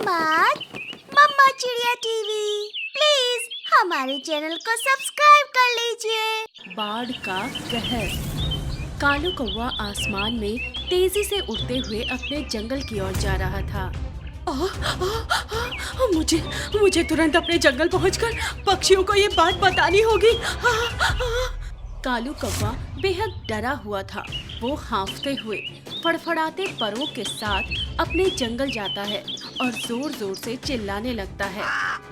धमाल मम्मा चिड़िया TV, please हमारे channel को सब्सक्राइब कर लीजिए। बाढ़ का कहर। कालू कौवा आसमान में तेजी से उड़ते हुए अपने जंगल की ओर जा रहा था। मुझे तुरंत अपने जंगल पहुंचकर पक्षियों को ये बात बतानी होगी। कालू कौवा बेहद डरा हुआ था। वो हाँफते हुए फड़फड़ाते परों के साथ अपने जंगल जाता है और जोर जोर से चिल्लाने लगता है।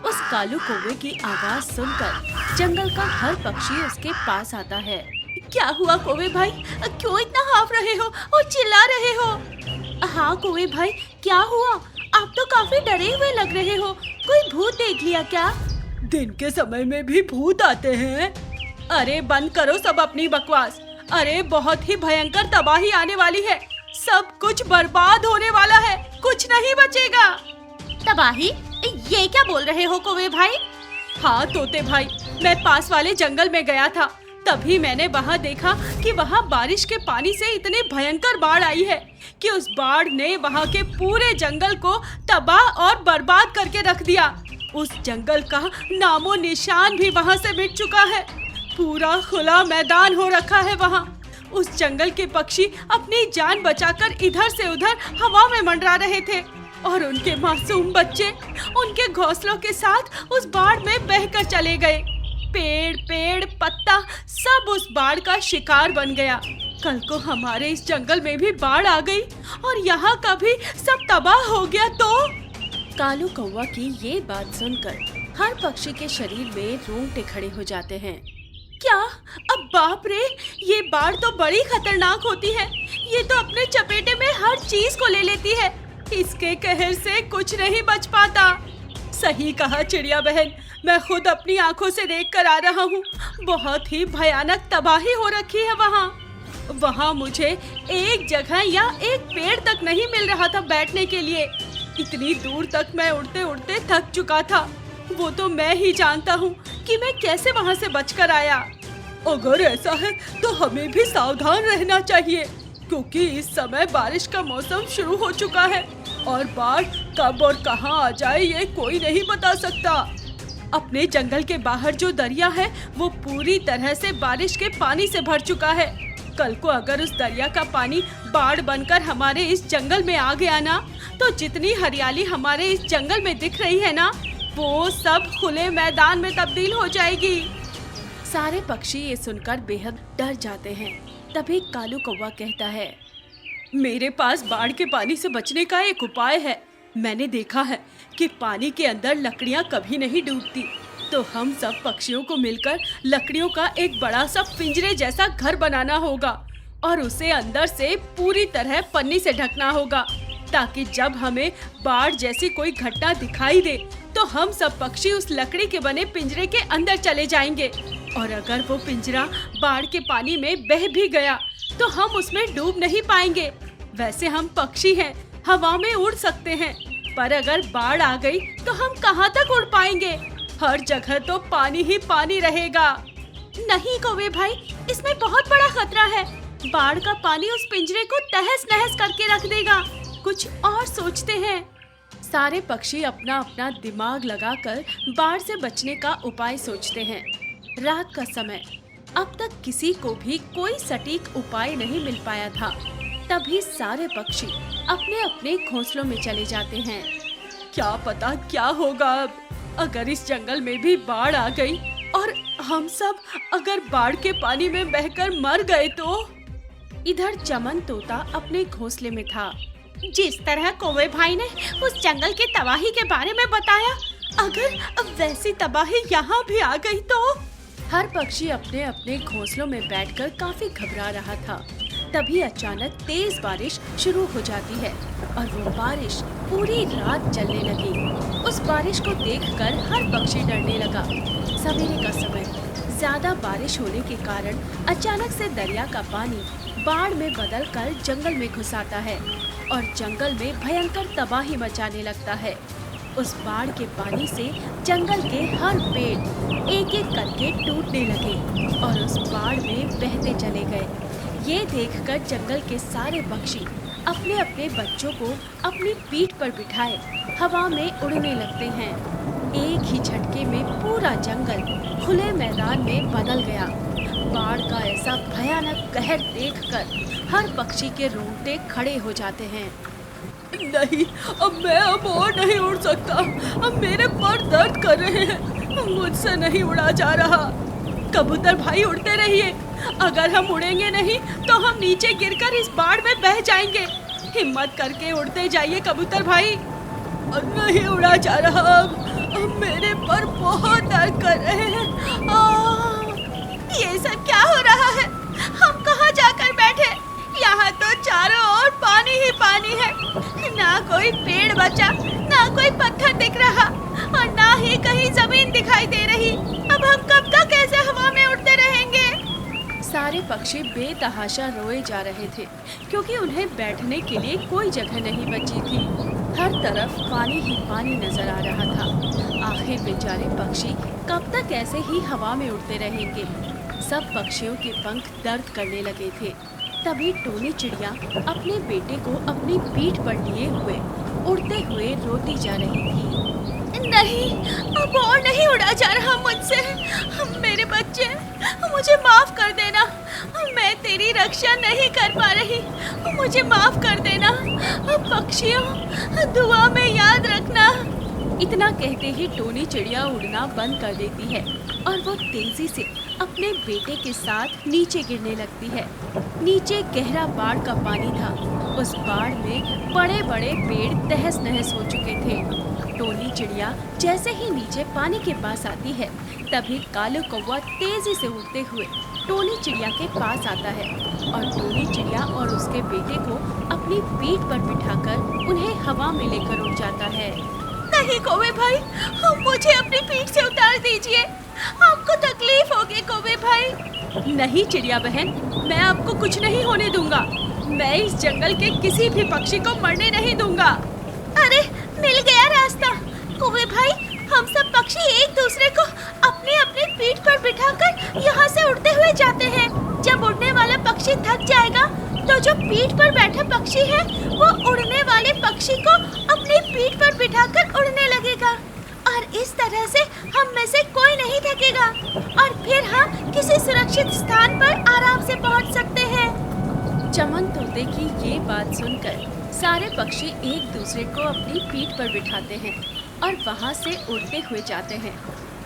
उस कालू कौवे की आवाज सुनकर जंगल का हर पक्षी उसके पास आता है। क्या हुआ कौवे भाई, क्यों इतना हाँफ रहे हो और चिल्ला रहे हो? हाँ कौवे भाई, क्या हुआ? आप तो काफी डरे हुए लग रहे हो। कोई भूत देख लिया क्या? दिन के समय में भी भूत आते हैं? अरे बंद करो सब अपनी बकवास। अरे बहुत ही भयंकर तबाही आने वाली है। सब कुछ बर्बाद होने वाला है, कुछ नहीं बचेगा। तबाही? ये क्या बोल रहे हो कौवे भाई? हाँ तोते भाई, मैं पास वाले जंगल में गया था। तभी मैंने वहाँ देखा कि वहाँ बारिश के पानी से इतनी भयंकर बाढ़ आई है कि उस बाढ़ ने वहाँ के पूरे जंगल को तबाह और बर्बाद करके रख दिया। उस जंगल का नामो निशान भी वहाँ से मिट चुका है। पूरा खुला मैदान हो रखा है वहाँ। उस जंगल के पक्षी अपनी जान बचाकर इधर से उधर हवा में मंडरा रहे थे और उनके मासूम बच्चे उनके घोंसलों के साथ उस बाढ़ में बहकर चले गए। पेड़ पत्ता सब उस बाढ़ का शिकार बन गया। कल को हमारे इस जंगल में भी बाढ़ आ गई और यहाँ का भी सब तबाह हो गया तो। कालू कौवा की ये बात सुनकर हर पक्षी के शरीर में रोंगटे खड़े हो जाते हैं। क्या? अब बाप रे, ये बाढ़ तो बड़ी खतरनाक होती है। ये तो अपने चपेटे में हर चीज को ले लेती है। इसके कहर से कुछ नहीं बच पाता। सही कहा चिड़िया बहन, मैं खुद अपनी आंखों से देख कर आ रहा हूँ। बहुत ही भयानक तबाही हो रखी है वहाँ मुझे एक जगह या एक पेड़ तक नहीं मिल रहा था बैठने के लिए। इतनी दूर तक मैं उड़ते उड़ते थक चुका था। वो तो मैं ही जानता हूँ कि मैं कैसे वहाँ से बचकर आया। अगर ऐसा है तो हमें भी सावधान रहना चाहिए, क्योंकि इस समय बारिश का मौसम शुरू हो चुका है और बाढ़ कब और कहां आ जाए ये कोई नहीं बता सकता। अपने जंगल के बाहर जो दरिया है वो पूरी तरह से बारिश के पानी से भर चुका है। कल को अगर उस दरिया का पानी बाढ़ बनकर हमारे इस जंगल में आ गया ना, तो जितनी हरियाली हमारे इस जंगल में दिख रही है ना, वो सब खुले मैदान में तब्दील हो जाएगी। सारे पक्षी ये सुनकर बेहद डर जाते हैं। तभी कालू कौवा कहता है, मेरे पास बाढ़ के पानी से बचने का एक उपाय है। मैंने देखा है कि पानी के अंदर लकड़ियां कभी नहीं डूबती। तो हम सब पक्षियों को मिलकर लकड़ियों का एक बड़ा सा पिंजरे जैसा घर बनाना होगा और उसे अंदर से पूरी तरह पन्नी से ढकना होगा, ताकि जब हमें बाढ़ जैसी कोई घटना दिखाई दे तो हम सब पक्षी उस लकड़ी के बने पिंजरे के अंदर चले जाएंगे। और अगर वो पिंजरा बाढ़ के पानी में बह भी गया तो हम उसमें डूब नहीं पाएंगे। वैसे हम पक्षी हैं, हवा में उड़ सकते हैं, पर अगर बाढ़ आ गई तो हम कहाँ तक उड़ पाएंगे? हर जगह तो पानी ही पानी रहेगा। नहीं कौवे भाई, इसमें बहुत बड़ा खतरा है। बाढ़ का पानी उस पिंजरे को तहस नहस करके रख देगा। कुछ और सोचते हैं। सारे पक्षी अपना अपना दिमाग लगाकर बाढ़ से बचने का उपाय सोचते हैं। रात का समय, अब तक किसी को भी कोई सटीक उपाय नहीं मिल पाया था। तभी सारे पक्षी अपने अपने घोंसलों में चले जाते हैं। क्या पता क्या होगा अब, अगर इस जंगल में भी बाढ़ आ गई और हम सब अगर बाढ़ के पानी में बहकर मर गए तो। इधर चमन तोता अपने घोंसले में था। जिस तरह कौवे भाई ने उस जंगल की तबाही के बारे में बताया, अगर अब वैसी तबाही यहाँ भी आ गई तो। हर पक्षी अपने अपने घोंसलों में बैठकर काफी घबरा रहा था। तभी अचानक तेज बारिश शुरू हो जाती है और वो बारिश पूरी रात चलने लगी। उस बारिश को देखकर हर पक्षी डरने लगा। सवेरे का समय, ज्यादा बारिश होने के कारण अचानक से दरिया का पानी बाढ़ में बदलकर जंगल में घुस आता है और जंगल में भयंकर तबाही मचाने लगता है। उस बाढ़ के पानी से जंगल के हर पेड़ एक एक करके टूटने लगे और उस बाढ़ में बहते चले गए। ये देखकर जंगल के सारे पक्षी अपने अपने बच्चों को अपनी पीठ पर बिठाए हवा में उड़ने लगते हैं। एक ही झटके में पूरा जंगल खुले मैदान में बदल गया। बाढ़ का ऐसा भयानक कहर देखकर हर पक्षी के रोंगटे खड़े हो जाते हैं। नहीं, अब मैं और नहीं उड़ सकता। अब मेरे पर दर्द कर रहे हैं, मुझसे नहीं उड़ा जा रहा। कबूतर भाई उड़ते रहिए, अगर हम उड़ेंगे नहीं तो हम नीचे गिरकर इस बाढ़ में बह जाएंगे। हिम्मत करके उड़ते जाइए कबूतर भाई। नहीं उड़ा जा रहा। अब मेरे पर बहुत दर्द कर रहे हैं। ये सब क्या हो रहा है? हम कहाँ जाकर बैठे? यहाँ तो चारों ओर पानी ही पानी है। ना कोई पेड़ बचा, ना कोई पत्थर दिख रहा और ना ही कहीं जमीन दिखाई दे रही। अब हम कब तक ऐसे हवा में उड़ते रहेंगे? सारे पक्षी बेतहाशा रोए जा रहे थे क्योंकि उन्हें बैठने के लिए कोई जगह नहीं बची थी। हर तरफ पानी ही पानी नजर आ रहा था। आखिर बेचारे पक्षी कब तक ऐसे ही हवा में उड़ते रहेंगे? सब पक्षियों के पंख दर्द करने लगे थे। तभी टोनी चिड़िया अपने बेटे को अपनी पीठ पर लिए हुए उड़ते हुए रोती जा रही थी। नहीं, अब और नहीं उड़ा जा रहा मुझसे। मेरे बच्चे, मुझे माफ कर देना। मैं तेरी रक्षा नहीं कर पा रही, मुझे माफ कर देना। पक्षियों, दुआ में याद रखना। इतना कहते ही टोनी चिड़िया उड़ना बंद कर देती है और वो तेजी से अपने बेटे के साथ नीचे गिरने लगती है। नीचे गहरा बाढ़ का पानी था। उस बाढ़ में बड़े बड़े पेड़ तहस नहस हो चुके थे। टोनी चिड़िया जैसे ही नीचे पानी के पास आती है, तभी कालू कौवा तेजी से उड़ते हुए टोनी चिड़िया के पास आता है और टोनी चिड़िया और उसके बेटे को अपनी पीठ पर बिठाकर उन्हें हवा में लेकर उड़ जाता है। नहीं कौवे भाई, मुझे अपनी पीठ से उतार दीजिए। आपको तकलीफ होगी कौवे भाई। नहीं चिड़िया बहन, मैं आपको कुछ नहीं होने दूंगा। मैं इस जंगल के किसी भी पक्षी को मरने नहीं दूंगा। अरे, मिल गया रास्ता। कौवे भाई, हम सब पक्षी एक दूसरे को अपनी अपनी पीठ पर बिठाकर यहाँ से उड़ते हुए जाते हैं। जब उड़ने वाला पक्षी थक जाएगा तो जो पीठ पर बैठा पक्षी है वो उड़ने वाले पक्षी को अपनी पीठ पर बिठाकर उड़ने लगेगा और इस तरह से हम में से कोई नहीं थकेगा और फिर हम किसी सुरक्षित स्थान पर आराम से पहुंच सकते हैं। चमन तोते की ये बात सुनकर सारे पक्षी एक दूसरे को अपनी पीठ पर बिठाते हैं और वहाँ से उड़ते हुए जाते हैं।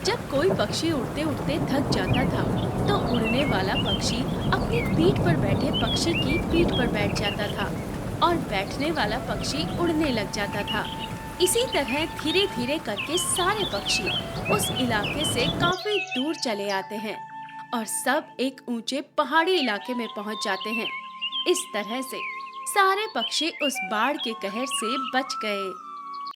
जब कोई पक्षी उड़ते उड़ते थक जाता था तो उड़ने वाला पक्षी अपनी पीठ पर बैठे पक्षी की पीठ पर बैठ जाता था और बैठने वाला पक्षी उड़ने लग जाता था। इसी तरह धीरे धीरे करके सारे पक्षी उस इलाके से काफी दूर चले आते हैं और सब एक ऊंचे पहाड़ी इलाके में पहुंच जाते हैं। इस तरह से सारे पक्षी उस बाढ़ के कहर से बच गए।